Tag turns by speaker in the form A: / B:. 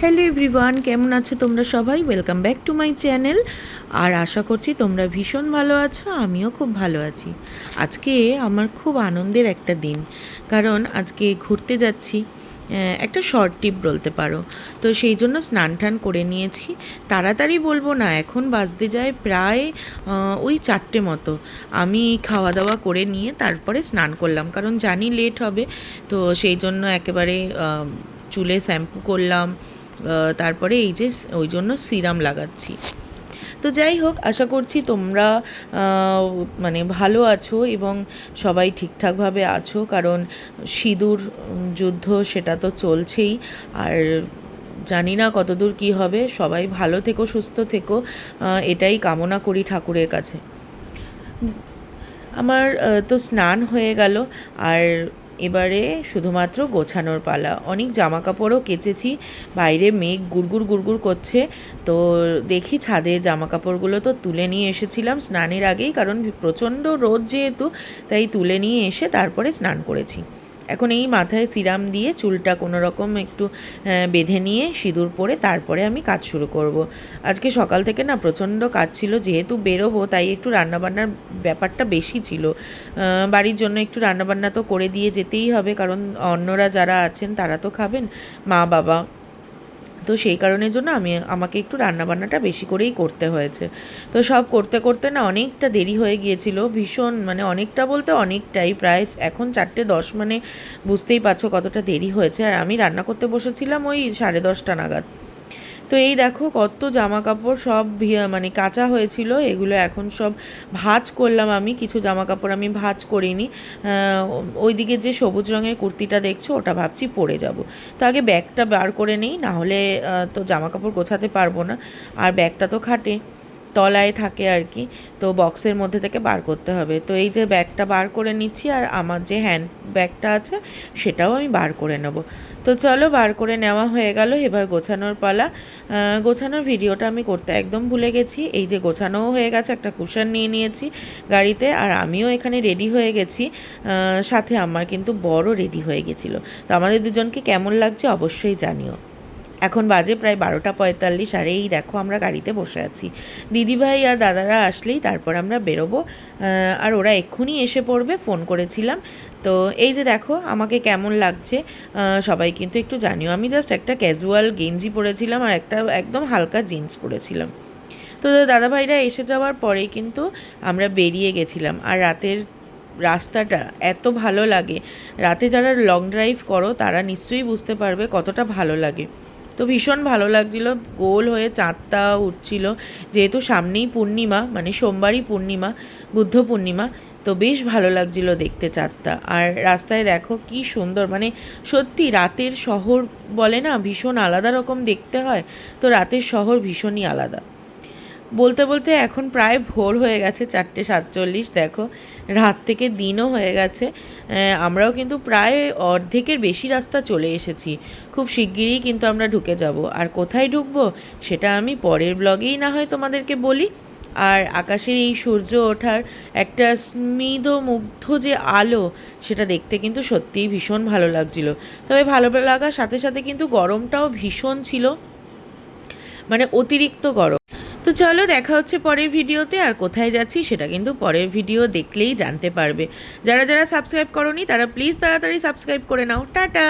A: Hello everyone, কেমন আছো তোমরা সবাই? Welcome back to my channel. আর আশা করছি তোমরা ভীষণ ভালো আছো, আমিও খুব ভালো আছি। আজকে আমার খুব আনন্দের একটা দিন, কারণ আজকে ঘুরতে যাচ্ছি, একটা শর্ট ট্রিপ বলতে পারো। তো সেই জন্য স্নান টান করে নিয়েছি। তাড়াতাড়ি বলবো না, এখন বাজতে যায় প্রায় ওই 4টে মতো। আমি খাওয়া দাওয়া করে নিয়ে তারপরে স্নান করলাম, কারণ জানি লেট হবে। তো সেই জন্য একেবারে চুলে শ্যাম্পু করলাম, তারপরে এই যে ওই জন্য সিরাম লাগাচ্ছি। তো যাই হোক, আশা করছি তোমরা মানে ভালো আছো এবং সবাই ঠিকঠাকভাবে আছো, কারণ সিঁদুর যুদ্ধ সেটা তো চলছেই। আর জানি না কতদূর কী হবে। সবাই ভালো থেকো, সুস্থ থেকো, এটাই কামনা করি ঠাকুরের কাছে। আমার তো স্নান হয়ে গেল, আর এবারে শুধুমাত্র গোছানোর পালা। অনেক জামা কাপড়ও কেচেছি, বাইরে মেঘ গুড়গুড় গুড়গুড় করছে। তো দেখি ছাদে জামা কাপড়গুলো তো তুলে নিয়ে এসেছিলাম স্নানের আগেই, কারণ প্রচণ্ড রোদ যেহেতু, তাই তুলে নিয়ে এসে তারপরে স্নান করেছি। এখন এই মাথায় সিরাম দিয়ে চুলটা কোনো রকম একটু বেঁধে নিয়ে সিঁদুর পরে তারপরে আমি কাজ শুরু করব। আজকে সকাল থেকে না প্রচণ্ড কাজ ছিল, যেহেতু বেরোবো তাই একটু রান্নাবান্নার ব্যাপারটা বেশি ছিল। বাড়ির জন্য একটু রান্নাবান্না তো করে দিয়ে যেতেই হবে, কারণ অন্যরা যারা আছেন তারা তো খাবেন, মা বাবা। তো সেই কারণের জন্য আমাকে একটু রান্নাবান্নাটা বেশি করেই করতে হয়েছে। তো সব করতে করতে না অনেকটা দেরি হয়ে গিয়েছিল, ভীষণ, মানে অনেকটা বলতে অনেকটাই, প্রায় এখন 4:10, মানে বুঝতেই পারছো কতটা দেরি হয়েছে। আর আমি রান্না করতে বসেছিলাম ওই 10:30 নাগাদ। তো এই দেখো কত জামা কাপড় সব মানে কাঁচা হয়েছিল, এগুলো এখন সব ভাঁজ করলাম। আমি কিছু জামা কাপড় আমি ভাঁজ করিনি। ওইদিকে যে সবুজ রঙের কুর্তিটা দেখছো ওটা ভাবছি পরে যাব। তো আগে ব্যাগটা বার করে নেই, না হলে তো জামা কাপড় গোছাতে পারবো না। আর ব্যাগটা তো খাটে তলায় থাকে আর কি, তো বক্সের মধ্যে থেকে বার করতে হবে। তো এই যে ব্যাগটা বার করে নিচ্ছি, আর আমার যে হ্যান্ড ব্যাগটা আছে সেটাও আমি বার করে নেব। তো চলো, বার করে নেওয়া হয়ে গেল, এবার গোছানোর পালা। গোছানোর ভিডিওটা আমি করতে একদম ভুলে গেছি। এই যে গোছানোও হয়ে গেছে, একটা কুশন নিয়ে নিয়েছি গাড়িতে, আর আমিও এখানে রেডি হয়ে গেছি। সাথে আমার কিন্তু বড় রেডি হয়ে গেছিলো। তো আমাদের দুজনকে কেমন লাগছে অবশ্যই জানিও। এখন বাজে প্রায় 12:45, আর এই দেখো আমরা গাড়িতে বসে আছি। দিদিভাই আর দাদারা আসলেই তারপর আমরা বেরোবো, আর ওরা এক্ষুনি এসে পড়বে, ফোন করেছিলাম। তো এই যে দেখো আমাকে কেমন লাগছে সবাই কিন্তু একটু জানিও। আমি জাস্ট একটা ক্যাজুয়াল গেঞ্জি পরেছিলাম আর একটা একদম হালকা জিন্স পরেছিলাম। তো দাদাভাইরা এসে যাওয়ার পরেই কিন্তু আমরা বেরিয়ে গেছিলাম। আর রাতের রাস্তাটা এত ভালো লাগে, রাতে যারা লং ড্রাইভ করো তারা নিশ্চয়ই বুঝতে পারবে কতটা ভালো লাগে। তো ভীষণ ভালো লাগছিলো, গোল হয়ে চাঁদটা উঠছিল, যেহেতু সামনেই পূর্ণিমা, মানে সোমবারই পূর্ণিমা, বুদ্ধ পূর্ণিমা। তো বেশ ভালো লাগছিলো দেখতে চাঁদটা। আর রাস্তায় দেখো কি সুন্দর, মানে সত্যি রাতের শহর বলে না, ভীষণ আলাদা রকম দেখতে হয়। তো রাতের শহর ভীষণই আলাদা। বলতে বলতে এখন প্রায় ভোর হয়ে গেছে, 4:47। দেখো রাত থেকে দিনও হয়ে গেছে। আমরাও কিন্তু প্রায় অর্ধেকের বেশি রাস্তা চলে এসেছি। খুব শিগগিরই কিন্তু আমরা ঢুকে যাব। আর কোথায় ঢুকবো সেটা আমি পরের ব্লগেই না হয় তোমাদেরকে বলি। আর আকাশের এই সূর্য ওঠার একটা স্মিত মুগ্ধ যে আলো, সেটা দেখতে কিন্তু সত্যিই ভীষণ ভালো লাগছিল। তবে ভালো লাগার সাথে সাথে কিন্তু গরমটাও ভীষণ ছিল, মানে অতিরিক্ত গরম। তো চলো, দেখা হচ্ছে পরের ভিডিওতে। আর কোথায় যাচ্ছি সেটা কিন্তু পরের ভিডিও দেখলেই জানতে পারবে। যারা যারা সাবস্ক্রাইব করোনি তারা প্লিজ তাড়াতাড়ি সাবস্ক্রাইব করে নাও। টাটা।